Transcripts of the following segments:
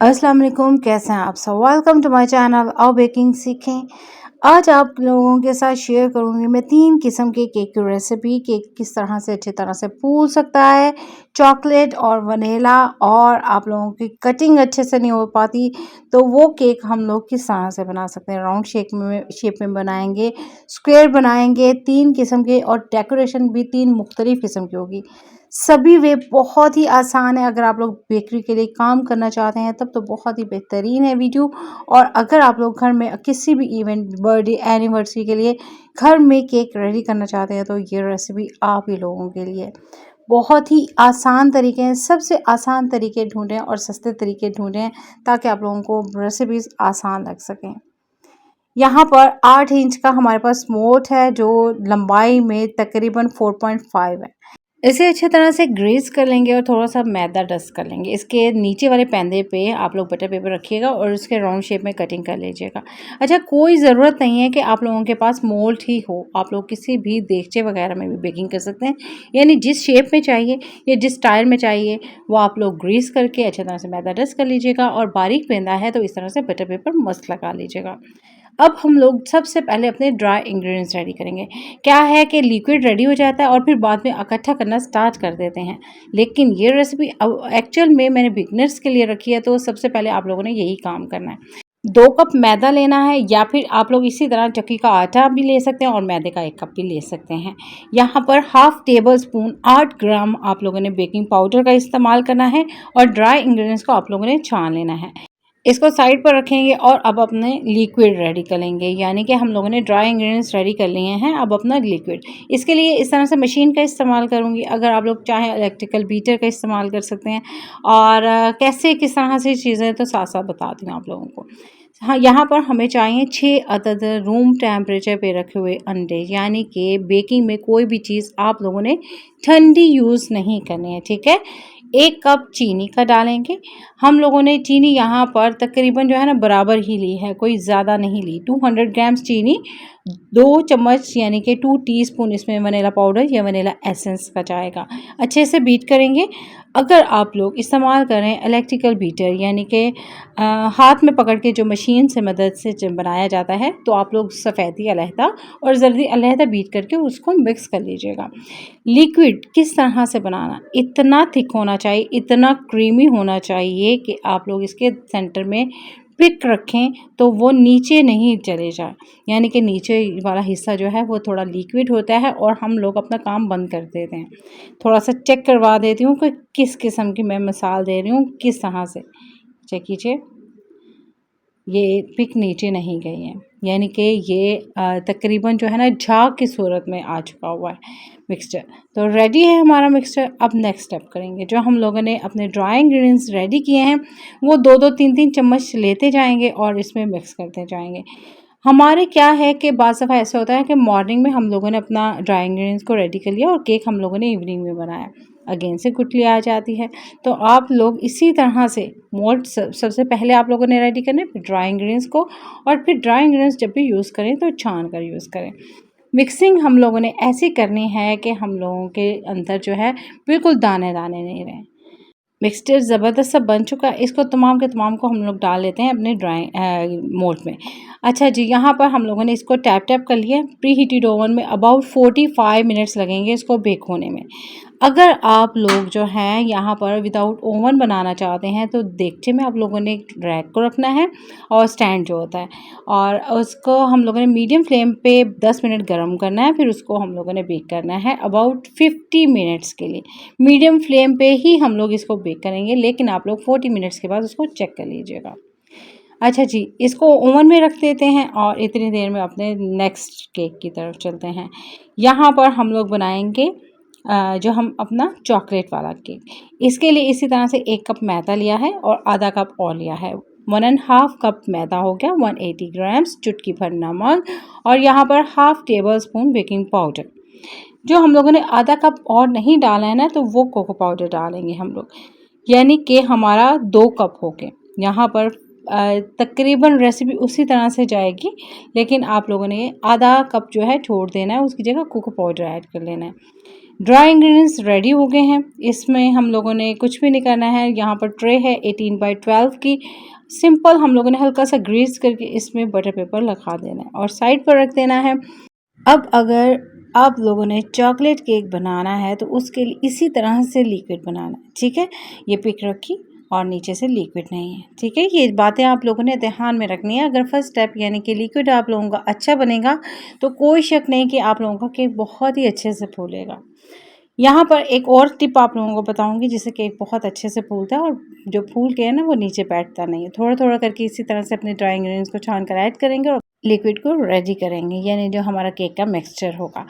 अस्सलाम वालेकुम, कैसे हैं आप सब। वेलकम टू माय चैनल आओ बेकिंग सीखें। आज आप लोगों के साथ शेयर करूंगी मैं 3 किस्म के केक की रेसिपी। केक किस तरह से अच्छी तरह से फूल सकता है, चॉकलेट और वनीला, और आप लोगों की कटिंग अच्छे से नहीं हो पाती तो वो केक हम लोग किस तरह से बना सकते हैं। राउंड शेप में बनाएंगे, स्क्वायर बनाएंगे, 3 किस्म के, और डेकोरेशन भी 3 मुख्तलिफ किस्म की होगी। सभी वे बहुत ही आसान है। अगर आप लोग बेकरी के लिए काम करना चाहते हैं तब तो बहुत ही बेहतरीन है वीडियो। और अगर आप लोग घर में किसी भी इवेंट, बर्थडे, एनिवर्सरी के लिए घर में केक रेडी करना चाहते हैं तो ये रेसिपी आप ही लोगों के लिए। बहुत ही आसान तरीके हैं, सबसे आसान तरीके ढूंढें और सस्ते तरीके ढूंढें ताकि आप लोगों को रेसिपीज़ आसान लग सकें। यहाँ पर 8 इंच का हमारे पास मोल्ड है जो लंबाई में तकरीबन 4.5 है। इसे अच्छी तरह से ग्रीस कर लेंगे और थोड़ा सा मैदा डस्ट कर लेंगे। इसके नीचे वाले पैंदे पे आप लोग बटर पेपर रखिएगा और उसके राउंड शेप में कटिंग कर लीजिएगा। अच्छा, कोई ज़रूरत नहीं है कि आप लोगों के पास मोल्ड ही हो, आप लोग किसी भी देगचे वगैरह में भी बेकिंग कर सकते हैं। यानी जिस शेप में चाहिए या जिस स्टाइल में चाहिए वो आप लोग ग्रीस करके अच्छी तरह से मैदा डस्ट कर लीजिएगा। और बारीक पेंदा है तो इस तरह से बटर पेपर मस्त लगा लीजिएगा। अब हम लोग सबसे पहले अपने ड्राई इंग्रेडिएंट्स रेडी करेंगे। क्या है कि लिक्विड रेडी हो जाता है और फिर बाद में इकट्ठा करना स्टार्ट कर देते हैं, लेकिन ये रेसिपी अब एक्चुअल में मैंने बिगनर्स के लिए रखी है। तो सबसे पहले आप लोगों ने यही काम करना है। 2 कप मैदा लेना है, या फिर आप लोग इसी तरह चक्की का आटा भी ले सकते हैं और मैदे का 1 कप भी ले सकते हैं। यहाँ पर हाफ टेबल स्पून 8 ग्राम आप लोगों ने बेकिंग पाउडर का इस्तेमाल करना है और ड्राई इंग्रेडिएंट्स को आप लोगों ने छान लेना है। इसको साइड पर रखेंगे और अब अपने लिक्विड रेडी करेंगे। यानी कि हम लोगों ने ड्राई इंग्रेडिएंट्स रेडी कर लिए हैं, अब अपना लिक्विड। इसके लिए इस तरह से मशीन का इस्तेमाल करूँगी। अगर आप लोग चाहें इलेक्ट्रिकल बीटर का इस्तेमाल कर सकते हैं। और कैसे किस तरह से चीज़ें तो साथ साथ बताती हूँ आप लोगों को। हाँ, यहाँ पर हमें चाहिए 6 अदद रूम टेम्परेचर पे रखे हुए अंडे। यानी कि बेकिंग में कोई भी चीज़ आप लोगों ने ठंडी यूज़ नहीं करनी है, ठीक है। 1 कप चीनी का डालेंगे। हम लोगों ने चीनी यहाँ पर तकरीबन जो है ना बराबर ही ली है, कोई ज़्यादा नहीं ली। 200 ग्राम्स चीनी, 2 चम्मच यानी कि 2 टीस्पून इसमें वनीला पाउडर या वनीला एसेंस का जाएगा। अच्छे से बीट करेंगे। अगर आप लोग इस्तेमाल करें इलेक्ट्रिकल बीटर यानी कि हाथ में पकड़ के जो मशीन से मदद से बनाया जाता है, तो आप लोग सफ़ेदी अलहदा और जर्दी अलहदा बीट करके उसको मिक्स कर लीजिएगा। लिक्विड किस तरह से बनाना, इतना थिक होना चाहिए, इतना क्रीमी होना चाहिए कि आप लोग इसके सेंटर में पिक रखें तो वो नीचे नहीं चले जाए। यानी कि नीचे वाला हिस्सा जो है वो थोड़ा लिक्विड होता है और हम लोग अपना काम बंद कर देते हैं। थोड़ा सा चेक करवा देती हूँ कि किस किस्म की मैं मिसाल दे रही हूँ, किस तरह से। चेक कीजिए, ये पिक नीचे नहीं गई है, यानी कि ये तकरीबन जो है ना झाग की सूरत में आ चुका हुआ है मिक्सचर। तो रेडी है हमारा मिक्सचर। अब नेक्स्ट स्टेप करेंगे। जो हम लोगों ने अपने ड्राई इंग्रेडिएंट्स रेडी किए हैं वो 2-2 3-3 चम्मच लेते जाएंगे और इसमें मिक्स करते जाएंगे। हमारे क्या है कि बाज़ दफ़ा ऐसा होता है कि मॉर्निंग में हम लोगों ने अपना ड्राई इंग्रेडिएंट्स को रेडी कर लिया और केक हम लोगों ने इवनिंग में बनाया, अगेन से गुठली आ जाती है। तो आप लोग इसी तरह से मोल्ड सबसे पहले आप लोगों ने रेडी करना है, फिर ड्राई इंग्रेडिएंट्स को, और फिर ड्राई इंग्रेडिएंट्स जब भी यूज़ करें तो छान कर यूज़ करें। मिक्सिंग हम लोगों ने ऐसी करनी है कि हम लोगों के अंदर जो है बिल्कुल दाने दाने नहीं रहें। मिक्सचर ज़बरदस्त सा बन चुका है। इसको तमाम के तमाम को हम लोग डाल लेते हैं अपने मोल्ड में। अच्छा जी, यहाँ पर हम लोगों ने इसको टैप टैप कर लिया। प्री हीटेड ओवन में अबाउट 45 मिनट्स लगेंगे इसको बेक होने में। अगर आप लोग जो हैं यहाँ पर विदाउट ओवन बनाना चाहते हैं तो देगचे में आप लोगों ने एक रैक को रखना है और स्टैंड जो होता है, और उसको हम लोगों ने मीडियम फ्लेम पे 10 मिनट गर्म करना है। फिर उसको हम लोगों ने बेक करना है अबाउट 50 मिनट्स के लिए। मीडियम फ्लेम पे ही हम लोग इसको बेक करेंगे, लेकिन आप लोग 40 मिनट्स के बाद उसको चेक कर लीजिएगा। अच्छा जी, इसको ओवन में रख देते हैं और इतनी देर में अपने नेक्स्ट केक की तरफ चलते हैं। यहाँ पर हम लोग बनाएंगे जो हम अपना चॉकलेट वाला केक। इसके लिए इसी तरह से 1 कप मैदा लिया है और आधा कप और लिया है। 1.5 कप मैदा हो गया, 180 ग्राम्स, चुटकी भर नमक, और यहाँ पर half table spoon baking powder. जो हम लोगों ने आधा कप और नहीं डाला है ना, तो वो कोको पाउडर डालेंगे हम लोग। यानी कि हमारा 2 कप हो गए। यहाँ पर तकरीबन रेसिपी उसी तरह से जाएगी, लेकिन आप लोगों ने आधा कप जो है छोड़ देना है, उसकी जगह कोको पाउडर ऐड कर लेना है। ड्राई इंग्रेडिएंट्स रेडी हो गए हैं। इसमें हम लोगों ने कुछ भी नहीं करना है। यहाँ पर ट्रे है 18x12 की। सिंपल हम लोगों ने हल्का सा ग्रीस करके इसमें बटर पेपर लगा देना है और साइड पर रख देना है। अब अगर आप लोगों ने चॉकलेट केक बनाना है तो उसके लिए इसी तरह से लिक्विड बनाना है, ठीक है। ये पिक रखी और नीचे से लिक्विड नहीं है, ठीक है। ये बातें आप लोगों ने ध्यान में रखनी है। अगर फर्स्ट स्टेप यानी कि लिक्विड आप लोगों का अच्छा बनेगा तो कोई शक नहीं कि आप लोगों का केक बहुत ही अच्छे से फूलेगा। यहाँ पर एक और टिप आप लोगों को बताऊंगी जिससे केक बहुत अच्छे से फूलता है और जो फूल के है ना वो नीचे बैठता नहीं है। थोड़ा थोड़ा करके इसी तरह से अपने ड्राई इंग्रेडिएंट्स को छान कर ऐड करेंगे और लिक्विड को रेडी करेंगे, यानी जो हमारा केक का मिक्सचर होगा।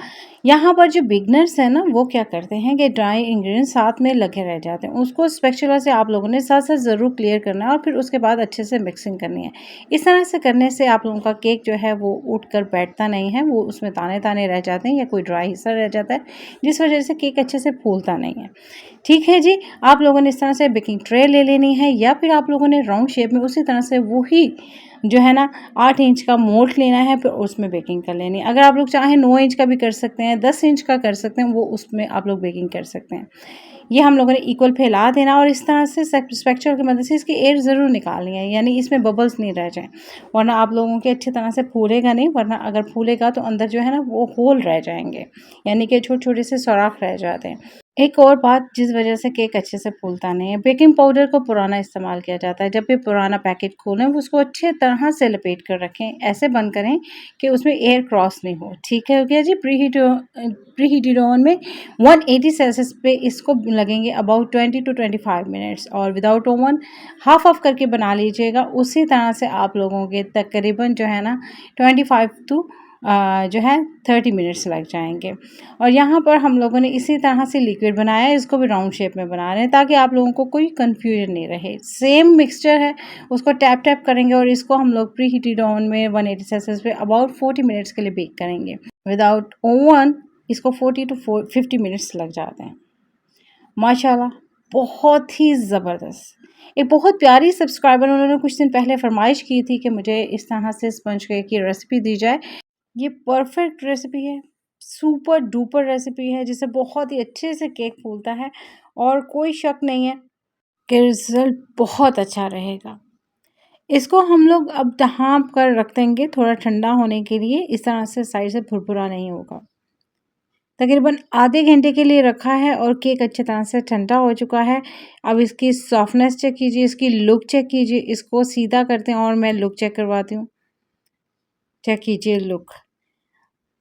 यहाँ पर जो बिगनर्स है ना वो क्या करते हैं कि ड्राई इंग्रेडिएंट्स साथ में लगे रह जाते हैं। उसको स्पैचुला से आप लोगों ने साथ साथ ज़रूर क्लियर करना है और फिर उसके बाद अच्छे से मिक्सिंग करनी है। इस तरह से करने से आप लोगों का केक जो है वो उठकर बैठता नहीं है, वो उसमें ताने ताने रह जाते हैं या कोई ड्राई हिस्सा रह जाता है, जिस वजह से केक अच्छे से फूलता नहीं है। ठीक है जी, आप लोगों ने इस तरह से बेकिंग ट्रे ले लेनी है या फिर आप लोगों ने राउंड शेप में उसी तरह से वही जो है ना 8 इंच का मोल्ड लेना है, फिर उसमें बेकिंग कर लेनी है। अगर आप लोग चाहें 9 इंच का भी कर सकते हैं, 10 इंच का कर सकते हैं, वो उसमें आप लोग बेकिंग कर सकते हैं। ये हम लोगों ने इक्वल फैला देना और इस तरह से स्पैचुला की मदद से इसकी एयर ज़रूर निकालनी है, यानी इसमें बबल्स नहीं रह जाएं, वरना आप लोगों के अच्छी तरह से फूलेगा नहीं। वरना अगर फूलेगा तो अंदर जो है ना वो होल रह जाएंगे, यानी कि छोटे छोटे से सुराख रह जाते हैं। एक और बात जिस वजह से केक अच्छे से फूलता नहीं है, बेकिंग पाउडर को पुराना इस्तेमाल किया जाता है। जब भी पुराना पैकेट खोलें उसको अच्छे तरह से लपेट कर रखें, ऐसे बंद करें कि उसमें एयर क्रॉस नहीं हो। ठीक है, हो गया जी। प्री हीटेड ओवन में 180 सेल्सियस पे इसको लगेंगे अबाउट 20 to 25 मिनट्स और विदाउट ओवन हाफ ऑफ करके बना लीजिएगा। उसी तरह से आप लोगों के तकरीबन जो है ना 25 to जो है 30 मिनट्स लग जाएंगे। और यहाँ पर हम लोगों ने इसी तरह से लिक्विड बनाया है, इसको भी राउंड शेप में बना रहे हैं ताकि आप लोगों को कोई कंफ्यूजन नहीं रहे। सेम मिक्सचर है, उसको टैप टैप करेंगे और इसको हम लोग प्री हीटेड ओवन में 180 सेल्सियस पे अबाउट 40 मिनट्स के लिए बेक करेंगे। विदाउट ओवन इसको 40 to 50 मिनट्स लग जाते हैं। माशाल्लाह बहुत ही ज़बरदस्त। एक बहुत प्यारी सब्सक्राइबर उन्होंने कुछ दिन पहले फरमाइश की थी कि मुझे इस तरह से स्पंज केक की रेसिपी दी जाए। ये परफेक्ट रेसिपी है, सुपर डुपर रेसिपी है जिससे बहुत ही अच्छे से केक फूलता है और कोई शक नहीं है कि रिज़ल्ट बहुत अच्छा रहेगा। इसको हम लोग अब ढाँप कर रख देंगे थोड़ा ठंडा होने के लिए, इस तरह से साइड से भुरभुरा नहीं होगा। तकरीबन आधे घंटे के लिए रखा है और केक अच्छी तरह से ठंडा हो चुका है। अब इसकी सॉफ्टनेस चेक कीजिए, इसकी लुक चेक कीजिए। इसको सीधा करते हैं और मैं लुक चेक करवाती हूँ। चेक कीजिए लुक,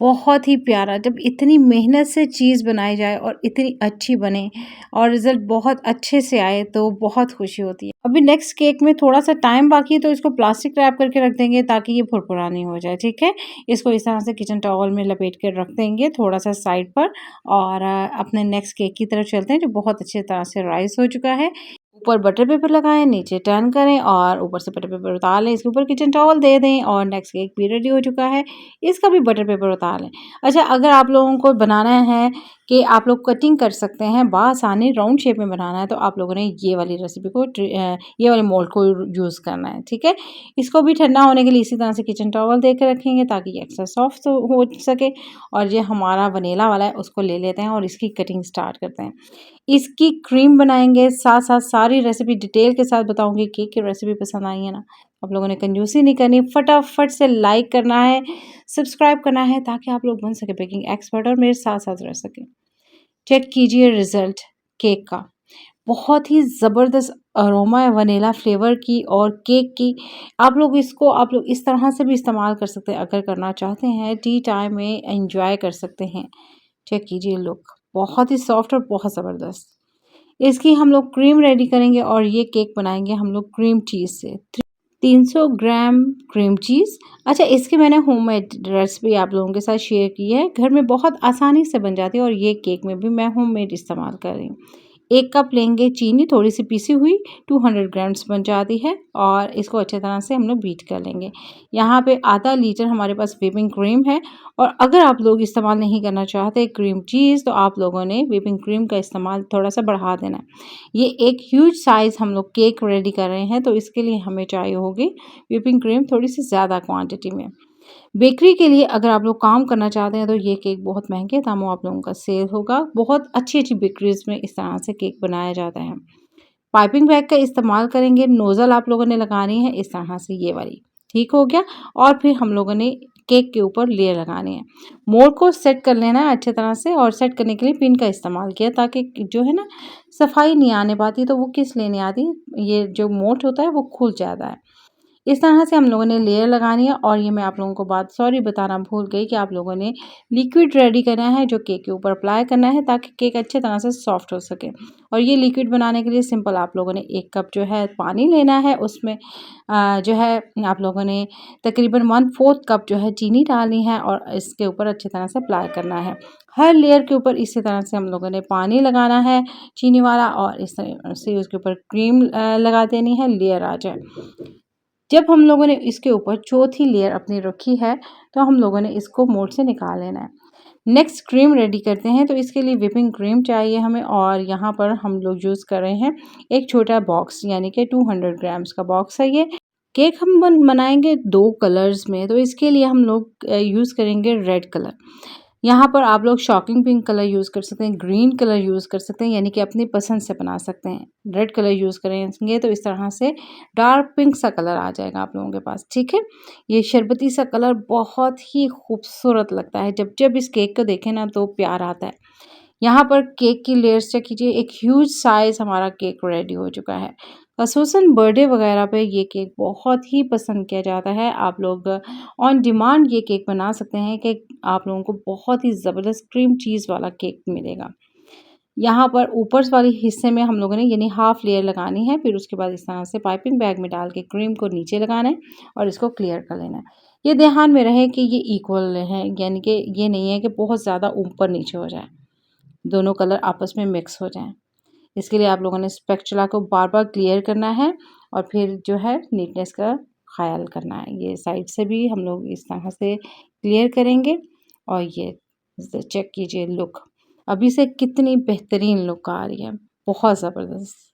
बहुत ही प्यारा। जब इतनी मेहनत से चीज़ बनाई जाए और इतनी अच्छी बने और रिज़ल्ट बहुत अच्छे से आए तो बहुत खुशी होती है। अभी नेक्स्ट केक में थोड़ा सा टाइम बाकी है तो इसको प्लास्टिक रैप करके रख देंगे ताकि ये फुरफुरा नहीं हो जाए, ठीक है। इसको इस तरह से किचन टॉवल में लपेट कर रख देंगे थोड़ा सा साइड पर और अपने नेक्स्ट केक की तरफ चलते हैं जो बहुत अच्छी तरह से राइस हो चुका है। ऊपर बटर पेपर लगाएं, नीचे टर्न करें और ऊपर से बटर पेपर उतार लें। इसके ऊपर किचन टॉवल दे दें और नेक्स्ट केक भी रेडी हो चुका है, इसका भी बटर पेपर उतार लें। अच्छा, अगर आप लोगों को बनाना है कि आप लोग कटिंग कर सकते हैं, बासानी राउंड शेप में बनाना है तो आप लोगों ने ये वाली रेसिपी को ये वाले मोल्ड को यूज़ करना है, ठीक है। इसको भी ठंडा होने के लिए इसी तरह से किचन टॉवल दे कर रखेंगे ताकि ये एक्स्ट्रा सॉफ्ट हो सके। और ये हमारा वनीला वाला है उसको ले लेते हैं और इसकी कटिंग स्टार्ट करते हैं। इसकी क्रीम बनाएंगे, साथ साथ सारी रेसिपी डिटेल के साथ बताऊंगी। केक की रेसिपी पसंद आई है ना, आप लोगों ने कंजूसी नहीं करनी, फटाफट से लाइक करना है, सब्सक्राइब करना है ताकि आप लोग बन सके बेकिंग एक्सपर्ट और मेरे साथ साथ रह सके। चेक कीजिए रिजल्ट केक का, बहुत ही ज़बरदस्त अरोमा है वनीला फ्लेवर की और केक की। आप लोग इस तरह से भी इस्तेमाल कर सकते हैं, अगर करना चाहते हैं टी टाइम में एंजॉय कर सकते हैं। चेक कीजिए लुक, बहुत ही सॉफ्ट और बहुत ज़बरदस्त। इसकी हम लोग क्रीम रेडी करेंगे और ये केक बनाएंगे हम लोग क्रीम चीज़ से। 300 ग्राम क्रीम चीज़। अच्छा, इसकी मैंने होममेड रेसिपी आप लोगों के साथ शेयर की है, घर में बहुत आसानी से बन जाती है और ये केक में भी मैं होममेड इस्तेमाल कर रही हूँ। 1 कप लेंगे चीनी, थोड़ी सी पीसी हुई, 200 ग्राम्स बन जाती है और इसको अच्छे तरह से हम लोग बीट कर लेंगे। यहाँ पे आधा लीटर हमारे पास व्हिपिंग क्रीम है और अगर आप लोग इस्तेमाल नहीं करना चाहते क्रीम चीज़ तो आप लोगों ने व्हिपिंग क्रीम का इस्तेमाल थोड़ा सा बढ़ा देना है। ये एक ह्यूज साइज़ हम लोग केक रेडी कर रहे हैं तो इसके लिए हमें चाहिए होगी व्हिपिंग क्रीम थोड़ी सी ज़्यादा क्वांटिटी में। बेकरी के लिए अगर आप लोग काम करना चाहते हैं तो ये केक बहुत महंगे दामों आप लोगों का सेल होगा। बहुत अच्छी-अच्छी बेकरीज़ में इस तरह से केक बनाया जाता है। पाइपिंग बैग का इस्तेमाल करेंगे, नोज़ल आप लोगों ने लगानी है इस तरह से ये वाली, ठीक हो गया। और फिर हम लोगों ने केक के ऊपर लेयर लगानी है। मोल्ड को सेट कर लेना है अच्छी तरह से और सेट करने के लिए पिन का इस्तेमाल किया ताकि जो है ना सफाई नहीं आने पाती तो वो किस लिए नहीं आती, ये जो मोल्ड होता है वो खुल जाता है। इस तरह से हम लोगों ने लेयर लगानी है और ये मैं आप लोगों को बात सॉरी बताना भूल गई कि आप लोगों ने लिक्विड रेडी करना है जो केक के ऊपर अप्लाई करना है ताकि केक अच्छे तरह से सॉफ्ट हो सके। और ये लिक्विड बनाने के लिए सिंपल आप लोगों ने 1 कप जो है पानी लेना है, उसमें जो है आप लोगों ने तकरीबन 1/4 कप जो है चीनी डालनी है और इसके ऊपर अच्छी तरह से अप्लाई करना है। हर लेयर के ऊपर इसी तरह से हम लोगों ने पानी लगाना है चीनी वाला और इस तरह से उसके ऊपर क्रीम लगा देनी है, लेयर आ जाए। जब हम लोगों ने इसके ऊपर चौथी लेयर अपनी रखी है तो हम लोगों ने इसको मोल्ड से निकाल लेना है। नेक्स्ट क्रीम रेडी करते हैं तो इसके लिए व्हिपिंग क्रीम चाहिए हमें और यहाँ पर हम लोग यूज़ कर रहे हैं एक छोटा बॉक्स यानी कि 200 ग्राम्स का बॉक्स है ये। केक हम बनाएंगे 2 कलर्स में तो इसके लिए हम लोग यूज़ करेंगे रेड कलर। यहाँ पर आप लोग शॉकिंग पिंक कलर यूज़ कर सकते हैं, ग्रीन कलर यूज़ कर सकते हैं यानी कि अपनी पसंद से बना सकते हैं। रेड कलर यूज़ करेंगे तो इस तरह से डार्क पिंक सा कलर आ जाएगा आप लोगों के पास, ठीक है। ये शरबती सा कलर बहुत ही खूबसूरत लगता है, जब इस केक को देखें ना तो प्यार आता है। यहाँ पर केक की लेयर्स चेक कीजिए, एक ह्यूज साइज़ हमारा केक रेडी हो चुका है। ख़ुसूसन बर्थडे वगैरह पे ये केक बहुत ही पसंद किया जाता है। आप लोग ऑन डिमांड ये केक बना सकते हैं कि आप लोगों को बहुत ही ज़बरदस्त क्रीम चीज़ वाला केक मिलेगा। यहाँ पर ऊपर वाले हिस्से में हम लोगों ने यानी हाफ लेयर लगानी है, फिर उसके बाद इस तरह से पाइपिंग बैग में डाल के क्रीम को नीचे लगाना है और इसको क्लियर कर लेना है। ये ध्यान में रहे कि ये इक्वल है यानी कि ये नहीं है कि बहुत ज़्यादा ऊपर-नीचे हो जाए, दोनों कलर आपस में मिक्स हो जाएँ। इसके लिए आप लोगों ने स्पैचुला को बार-बार क्लियर करना है और फिर जो है नीटनेस का ख़्याल करना है। ये साइड से भी हम लोग इस तरह से क्लियर करेंगे और ये चेक कीजिए लुक। अभी से कितनी बेहतरीन लुक आ रही है, बहुत ज़बरदस्त।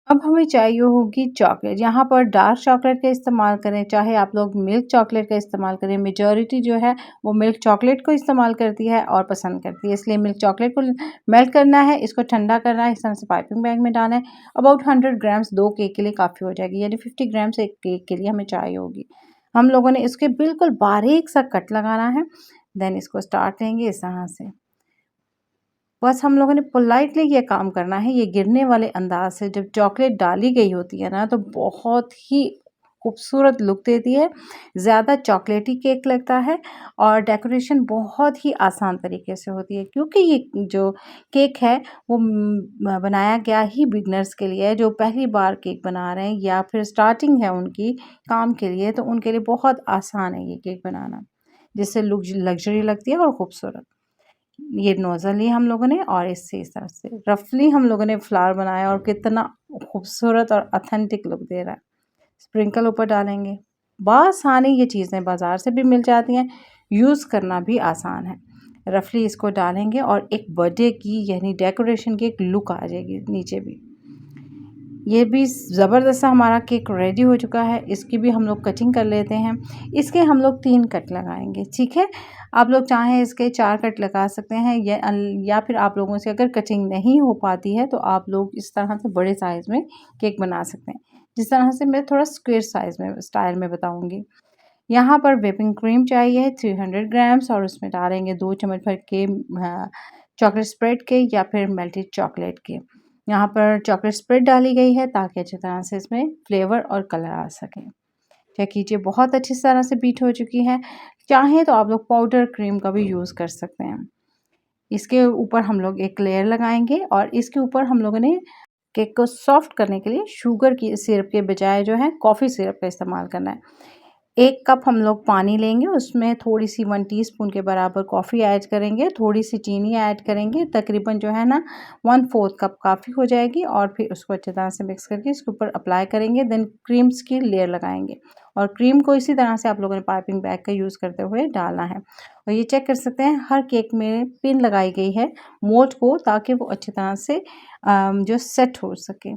अब हमें चाहिए होगी चॉकलेट, यहाँ पर डार्क चॉकलेट का इस्तेमाल करें, चाहे आप लोग मिल्क चॉकलेट का इस्तेमाल करें। मेजॉरिटी जो है वो मिल्क चॉकलेट को इस्तेमाल करती है और पसंद करती है, इसलिए मिल्क चॉकलेट को मेल्ट करना है, इसको ठंडा करना है, इस तरह से पाइपिंग बैग में डालना है। अबाउट 100 ग्राम्स 2 केक के लिए काफ़ी हो जाएगी, यानी 50 ग्राम्स एक केक के लिए हमें चाहिए होगी। हम लोगों ने इसके बिल्कुल बारीक सा कट लगाना है, देन इसको स्टार्ट लेंगे इस तरह से। बस हम लोगों ने पोलाइटली ये काम करना है, ये गिरने वाले अंदाज से जब चॉकलेट डाली गई होती है ना तो बहुत ही खूबसूरत लुक देती है, ज़्यादा चॉकलेटी केक लगता है और डेकोरेशन बहुत ही आसान तरीके से होती है क्योंकि ये जो केक है वो बनाया गया ही बिगनर्स के लिए है, जो पहली बार केक बना रहे हैं या फिर स्टार्टिंग है उनकी काम के लिए, तो उनके लिए बहुत आसान है ये केक बनाना, जिससे लुक लग्जरी लगती है और खूबसूरत। ये नोज़ल ली हम लोगों ने और इससे इस तरह से रफली हम लोगों ने फ्लावर बनाया और कितना खूबसूरत और ऑथेंटिक लुक दे रहा है। स्प्रिंकल ऊपर डालेंगे। बआसानी ये चीज़ें बाज़ार से भी मिल जाती हैं, यूज़ करना भी आसान है। रफली इसको डालेंगे और एक बर्थडे की यानी डेकोरेशन की एक लुक आ जाएगी नीचे भी। ये भी ज़बरदस्त सा हमारा केक रेडी हो चुका है, इसकी भी हम लोग कटिंग कर लेते हैं। इसके हम लोग 3 कट लगाएंगे, ठीक है। आप लोग चाहें इसके 4 कट लगा सकते हैं या फिर आप लोगों से अगर कटिंग नहीं हो पाती है तो आप लोग इस तरह से बड़े साइज़ में केक बना सकते हैं, जिस तरह से मैं थोड़ा स्क्वायर साइज़ में स्टाइल में बताऊँगी। यहाँ पर व्हिपिंग क्रीम चाहिए 300 ग्राम्स और उसमें डालेंगे 2 चम्मच भर के चॉकलेट स्प्रेड के या फिर मेल्टेड चॉकलेट के। यहाँ पर चॉकलेट स्प्रेड डाली गई है ताकि अच्छी तरह से इसमें फ्लेवर और कलर आ सके। चेक कीजिए बहुत अच्छी तरह से बीट हो चुकी है। चाहें तो आप लोग पाउडर क्रीम का भी यूज़ कर सकते हैं। इसके ऊपर हम लोग एक लेयर लगाएंगे और इसके ऊपर हम लोगों ने केक को सॉफ्ट करने के लिए शुगर की सिरप के बजाय जो है कॉफ़ी सिरप का इस्तेमाल करना है। 1 कप हम लोग पानी लेंगे, उसमें थोड़ी-सी 1 टीस्पून के बराबर कॉफ़ी ऐड करेंगे, थोड़ी-सी चीनी ऐड करेंगे, तकरीबन जो है ना 1/4 कप काफ़ी हो जाएगी और फिर उसको अच्छी तरह से मिक्स करके इसके ऊपर अप्लाई करेंगे, देन क्रीम्स की लेयर लगाएंगे और क्रीम को इसी तरह से आप लोगों ने पाइपिंग बैग का यूज़ करते हुए डालना है। और ये चेक कर सकते हैं हर केक में पिन लगाई गई है मोल्ड को ताकि वो अच्छी तरह से जो सेट हो सके।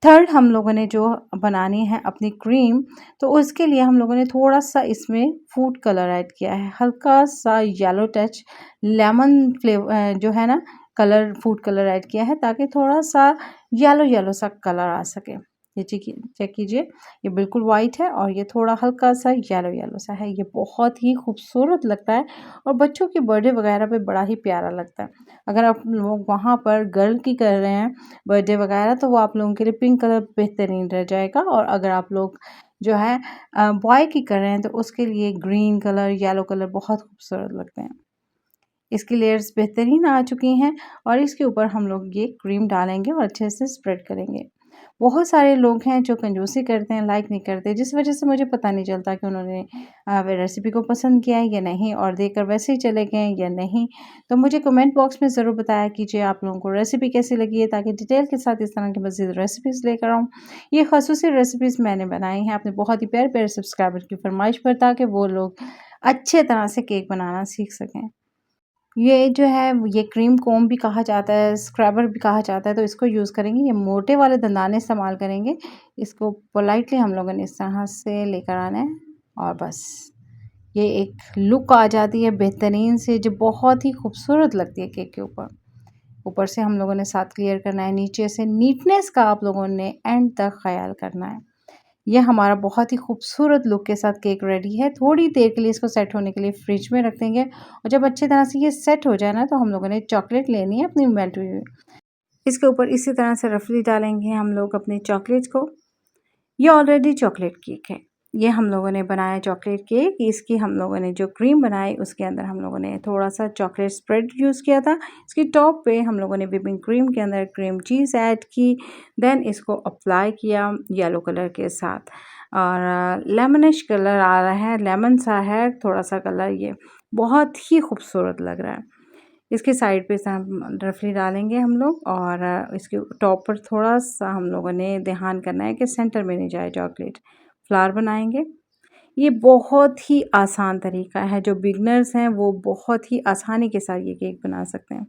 थर्ड हम लोगों ने जो बनानी है अपनी क्रीम, तो उसके लिए हम लोगों ने थोड़ा-सा इसमें फूड कलर ऐड किया है, हल्का-सा येलो टच लेमन जो है ना कलर फूड कलर ऐड किया है ताकि थोड़ा-सा येलो-येलो सा कलर आ सके। ये चेक कीजिए, ये बिल्कुल व्हाइट है और ये थोड़ा हल्का-सा येलो-येलो सा है। ये बहुत ही खूबसूरत लगता है और बच्चों के बर्थडे वगैरह पे बड़ा ही प्यारा लगता है। अगर आप लोग वहाँ पर गर्ल की कर रहे हैं बर्थडे वगैरह तो वो आप लोगों के लिए पिंक कलर बेहतरीन रह जाएगा और अगर आप लोग जो है बॉय की कर रहे हैं तो उसके लिए ग्रीन कलर, येलो कलर बहुत खूबसूरत लगते हैं। इसकी लेयर्स बेहतरीन आ चुकी हैं और इसके ऊपर हम लोग ये क्रीम डालेंगे और अच्छे से स्प्रेड करेंगे। बहुत सारे लोग हैं जो कंजूसी करते हैं, लाइक नहीं करते, जिस वजह से मुझे पता नहीं चलता कि उन्होंने रेसिपी को पसंद किया है या नहीं और देखकर वैसे ही चले गए या नहीं। तो मुझे कमेंट बॉक्स में ज़रूर बताया कीजिए आप लोगों को रेसिपी कैसी लगी है ताकि डिटेल के साथ इस तरह की मज़ीद रेसिपीज़ लेकर आऊँ। ये ख़ुसूसी रेसिपीज़ मैंने बनाई हैं अपने बहुत ही प्यारे-प्यारे सब्सक्राइबर की फ़रमाइश पर ताकि वो लोग अच्छे तरह से केक बनाना सीख सकें। ये जो है ये क्रीम कोम भी कहा जाता है, स्क्रबर भी कहा जाता है, तो इसको यूज़ करेंगे। ये मोटे वाले दंदाने इस्तेमाल करेंगे। इसको पोलाइटली हम लोगों ने इस तरह से लेकर आना है और बस ये एक लुक आ जाती है बेहतरीन से जो बहुत ही खूबसूरत लगती है केक के ऊपर। ऊपर से हम लोगों ने साथ क्लियर करना है, नीचे से नीटनेस का आप लोगों ने एंड तक ख़याल करना है। ये हमारा बहुत ही खूबसूरत लुक के साथ केक रेडी है। थोड़ी देर के लिए इसको सेट होने के लिए फ्रिज में रख देंगे और जब अच्छी तरह से ये सेट हो जाए ना तो हम लोगों ने चॉकलेट लेनी है अपनी मेल्ट हुई हुई। इसके ऊपर इसी तरह से रफली डालेंगे हम लोग अपनी चॉकलेट्स को। ये ऑलरेडी चॉकलेट केक है। ये हम लोगों ने बनाया चॉकलेट केक। इसकी हम लोगों ने जो क्रीम बनाई उसके अंदर हम लोगों ने थोड़ा-सा चॉकलेट स्प्रेड यूज़ किया था। इसकी टॉप पे हम लोगों ने व्हिपिंग क्रीम के अंदर क्रीम चीज़ ऐड की। देन इसको अप्लाई किया येलो कलर के साथ और लेमनिश कलर आ रहा है, लेमन सा है थोड़ा-सा कलर ये। बहुत ही खूबसूरत लग रहा है। इसकी साइड पे रफली डालेंगे हम लोग और इसके टॉप पर थोड़ा-सा हम लोगों ने ध्यान करना है कि सेंटर में नहीं जाए चॉकलेट। फ्लावर बनाएँगे। ये बहुत ही आसान तरीका है, जो बिगिनर्स हैं वो बहुत ही आसानी के साथ ये केक बना सकते हैं।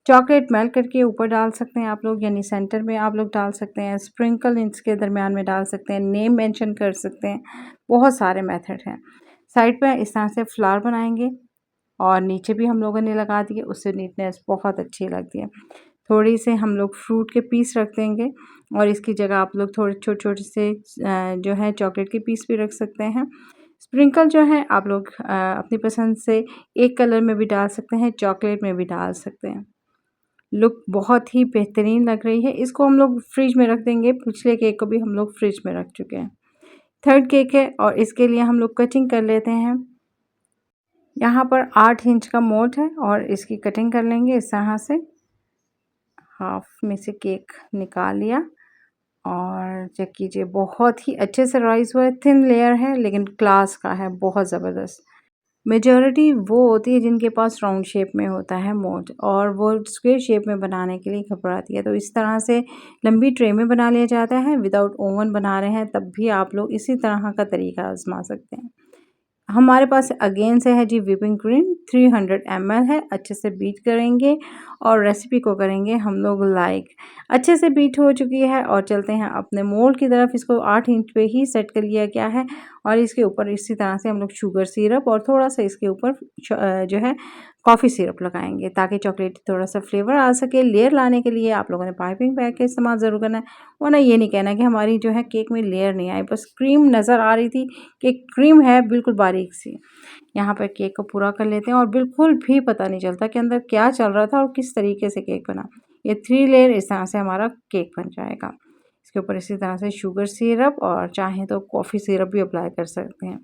चॉकलेट मेल्ट करके ऊपर डाल सकते हैं आप लोग यानी सेंटर में आप लोग डाल सकते हैं, स्प्रिंकल इसके दरमियान में डाल सकते हैं, नेम मेंशन कर सकते हैं, बहुत सारे मेथड हैं। साइड पे इस तरह से फ्लावर बनाएँगे और नीचे भी हम लोगों ने लगा दिए, उससे नीटनेस बहुत अच्छी लगती है। थोड़ी से हम लोग फ्रूट के पीस रख देंगे और इसकी जगह आप लोग थोड़े छोटे-छोटे से जो है चॉकलेट के पीस भी रख सकते हैं। स्प्रिंकल जो है आप लोग अपनी पसंद से एक कलर में भी डाल सकते हैं, चॉकलेट में भी डाल सकते हैं। लुक बहुत ही बेहतरीन लग रही है। इसको हम लोग फ्रिज में रख देंगे, पिछले केक को भी हम लोग फ्रिज में रख चुके हैं। थर्ड केक है और इसके लिए हम लोग कटिंग कर लेते हैं। यहाँ पर 8 इंच का मोल्ड है और इसकी कटिंग कर लेंगे इस तरह से। हाफ में से केक निकाल लिया और चेक कीजिए बहुत ही अच्छे से राइज़ हुआ है। थिन लेयर है लेकिन क्लास का है, बहुत ज़बरदस्त। मेजॉरिटी वो होती है जिनके पास राउंड शेप में होता है मोल्ड और वो स्क्वायर शेप में बनाने के लिए घबराती है। तो इस तरह से लंबी ट्रे में बना लिया जाता है। विदाउट ओवन बना रहे हैं तब भी आप लोग इसी तरह का तरीका आज़मा सकते हैं। हमारे पास अगेन से है जी व्हिपिंग क्रीम 300 ml है। अच्छे से बीट करेंगे और रेसिपी को करेंगे हम लोग लाइक। अच्छे से बीट हो चुकी है और चलते हैं अपने मोल्ड की तरफ। इसको 8 इंच पे ही सेट कर लिया गया है और इसके ऊपर इसी तरह से हम लोग शुगर सिरप और थोड़ा-सा इसके ऊपर जो है कॉफ़ी सिरप लगाएँगे ताकि चॉकलेट थोड़ा-सा फ्लेवर आ सके। लेयर लाने के लिए आप लोगों ने पाइपिंग बैग का इस्तेमाल ज़रूर करना है, वरना ये नहीं कहना कि हमारी जो है केक में लेयर नहीं आई। बस क्रीम नज़र आ रही थी कि क्रीम है बिल्कुल बारीक सी। यहाँ पर केक को पूरा कर लेते हैं और बिल्कुल भी पता नहीं चलता कि अंदर क्या चल रहा था और किस तरीके से केक बना। ये 3 लेयर इस तरह से हमारा केक बन जाएगा। इसके ऊपर इसी तरह से शुगर सिरप और चाहें तो कॉफ़ी सिरप भी अप्लाई कर सकते हैं।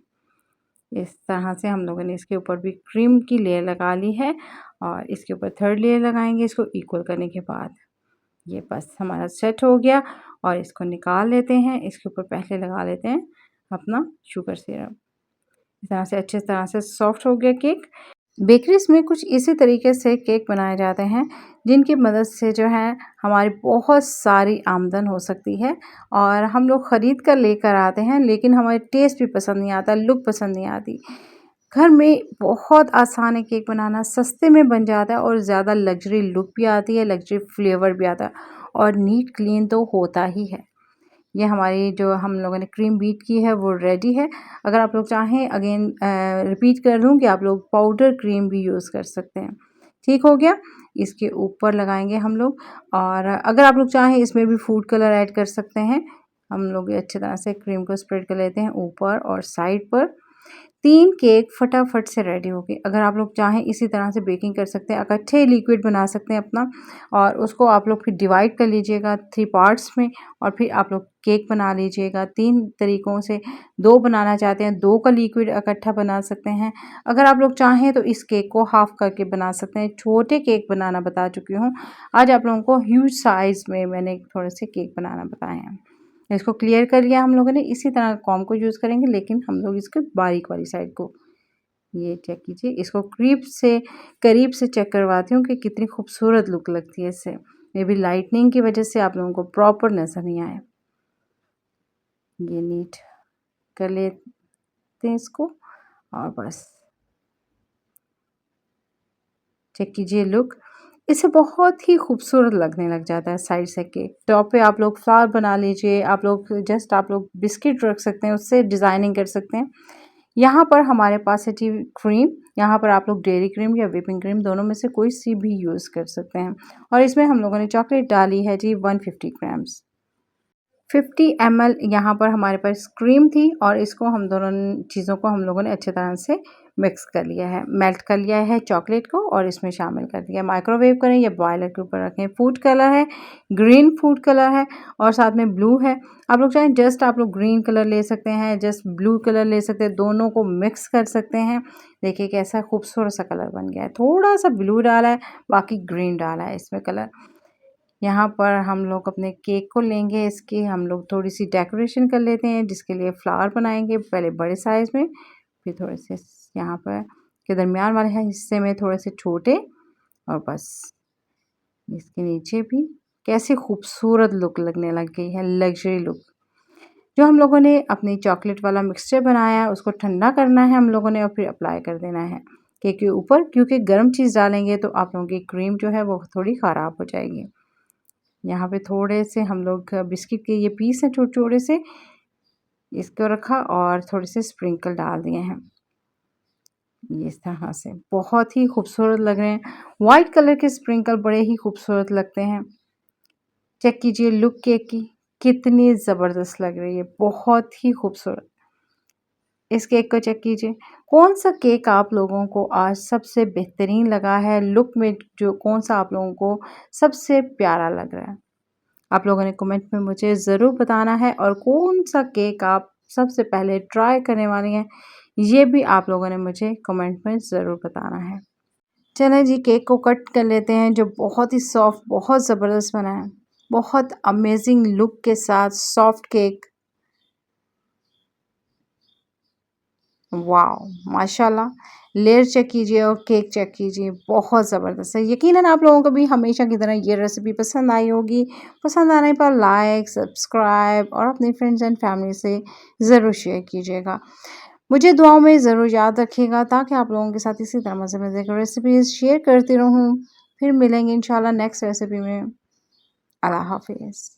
इस तरह से हम लोगों ने इसके ऊपर भी क्रीम की लेयर लगा ली है और इसके ऊपर थर्ड लेयर लगाएंगे इसको इक्वल करने के बाद। ये बस हमारा सेट हो गया और इसको निकाल लेते हैं। इसके ऊपर पहले लगा लेते हैं अपना शुगर सिरप। इस तरह से अच्छे तरह से सॉफ्ट हो गया केक। बेकरीज़ में कुछ इसी तरीके से केक बनाए जाते हैं जिनकी मदद से जो है हमारी बहुत सारी आमदन हो सकती है और हम लोग ख़रीद कर लेकर आते हैं लेकिन हमें टेस्ट भी पसंद नहीं आता, लुक पसंद नहीं आती। घर में बहुत आसान है केक बनाना, सस्ते में बन जाता है और ज़्यादा लग्जरी लुक भी आती है, लग्जरी फ्लेवर भी आता है और नीट क्लीन तो होता ही है। ये हमारी जो हम लोगों ने क्रीम बीट की है वो रेडी है। अगर आप लोग चाहें अगेन रिपीट कर दूं कि आप लोग पाउडर क्रीम भी यूज़ कर सकते हैं। ठीक हो गया। इसके ऊपर लगाएंगे हम लोग, और अगर आप लोग चाहें इसमें भी फूड कलर ऐड कर सकते हैं। हम लोग अच्छी तरह से क्रीम को स्प्रेड कर लेते हैं ऊपर और साइड पर। 3 केक फटाफट से रेडी हो गए। अगर आप लोग चाहें इसी तरह से बेकिंग कर सकते हैं, इकट्ठे लिक्विड बना सकते हैं अपना, और उसको आप लोग फिर डिवाइड कर लीजिएगा 3 पार्ट्स में, और फिर आप लोग केक बना लीजिएगा 3 तरीक़ों से। 2 बनाना चाहते हैं 2 का लिक्विड इकट्ठा बना सकते हैं। अगर आप लोग चाहें तो इस केक को हाफ़ करके बना सकते हैं। छोटे केक बनाना बता चुकी हूँ। आज आप लोगों को ह्यूज साइज़ में मैंने थोड़े से केक बनाना बताए हैं। इसको क्लियर कर लिया हम लोगों ने। इसी तरह कॉम को यूज़ करेंगे, लेकिन हम लोग इसके बारीक वाली साइड को, ये चेक कीजिए। इसको करीब से चेक करवाती हूँ कि कितनी खूबसूरत लुक लगती है इससे। मे बी लाइटनिंग की वजह से आप लोगों को प्रॉपर नज़र नहीं आए। ये नीट कर लेते हैं इसको, और बस चेक कीजिए लुक। इससे बहुत ही खूबसूरत लगने लग जाता है साइड से केक। टॉप पे आप लोग फ्लावर बना लीजिए, आप लोग बिस्किट रख सकते हैं, उससे डिज़ाइनिंग कर सकते हैं। यहाँ पर हमारे पास है जी क्रीम। यहाँ पर आप लोग डेयरी क्रीम या व्हिपिंग क्रीम दोनों में से कोई सी भी यूज़ कर सकते हैं। और इसमें हम लोगों ने चॉकलेट डाली है जी 150 ग्राम्स। 50 ml यहाँ पर हमारे पास क्रीम थी, और इसको हम दोनों चीज़ों को हम लोगों ने अच्छे तरह से मिक्स कर लिया है, मेल्ट कर लिया है चॉकलेट को, और इसमें शामिल कर दिया। माइक्रोवेव करें या बॉयलर के ऊपर रखें। फूड कलर है, ग्रीन फूड कलर है, और साथ में ब्लू है। आप लोग चाहें जस्ट आप लोग ग्रीन कलर ले सकते हैं, जस्ट ब्लू कलर ले सकते हैं, दोनों को मिक्स कर सकते हैं। देखिए कैसा खूबसूरत सा कलर बन गया है। थोड़ा सा ब्लू डाला है, बाकी ग्रीन डाला है इसमें कलर। यहाँ पर हम लोग अपने केक को लेंगे, इसकी हम लोग थोड़ी सी डेकोरेशन कर लेते हैं, जिसके लिए फ्लावर बनाएंगे। पहले बड़े साइज़ में, फिर थोड़े से यहाँ पर के दरमियान वाले हिस्से में थोड़े से छोटे, और बस इसके नीचे भी कैसे खूबसूरत लुक लगने लग गई है, लग्जरी लुक। जो हम लोगों ने अपनी चॉकलेट वाला मिक्सचर बनाया है उसको ठंडा करना है हम लोगों ने, और फिर अप्लाई कर देना है केक के ऊपर, क्योंकि गर्म चीज़ डालेंगे तो आप लोगों की क्रीम जो है वो थोड़ी ख़राब हो जाएगी। यहाँ पे थोड़े से हम लोग बिस्किट के ये पीस हैं छोटे छोटे से, इसको रखा और थोड़े से स्प्रिंकल डाल दिए हैं। ये इस तरह से बहुत ही खूबसूरत लग रहे हैं। वाइट कलर के स्प्रिंकल बड़े ही खूबसूरत लगते हैं। चेक कीजिए लुक केक की कितनी ज़बरदस्त लग रही है, बहुत ही खूबसूरत। इस केक को चेक कीजिए। कौन सा केक आप लोगों को आज सबसे बेहतरीन लगा है लुक में, जो कौन सा आप लोगों को सबसे प्यारा लग रहा है? आप लोगों ने कमेंट में मुझे ज़रूर बताना है, और कौन सा केक आप सबसे पहले ट्राई करने वाली हैं, ये भी आप लोगों ने मुझे कमेंट में ज़रूर बताना है। चलें जी, केक को कट कर लेते हैं, जो बहुत ही सॉफ्ट, बहुत ज़बरदस्त बना है। बहुत अमेजिंग लुक के साथ सॉफ्ट केक। वाओ! माशाल्लाह। लेयर चेक कीजिए और केक चेक कीजिए, बहुत ज़बरदस्त है। यकीनन आप लोगों को भी हमेशा की तरह ये रेसिपी पसंद आई होगी। पसंद आने पर लाइक, सब्सक्राइब और अपने फ्रेंड्स एंड फैमिली से ज़रूर शेयर कीजिएगा। मुझे दुआओं में ज़रूर याद रखिएगा, ताकि आप लोगों के साथ इसी तरह मज़े-मज़े की रेसिपीज़ शेयर करती रहूँ। फिर मिलेंगे इंशाल्लाह नेक्स्ट रेसिपी में। अल्लाह हाफ़िज़।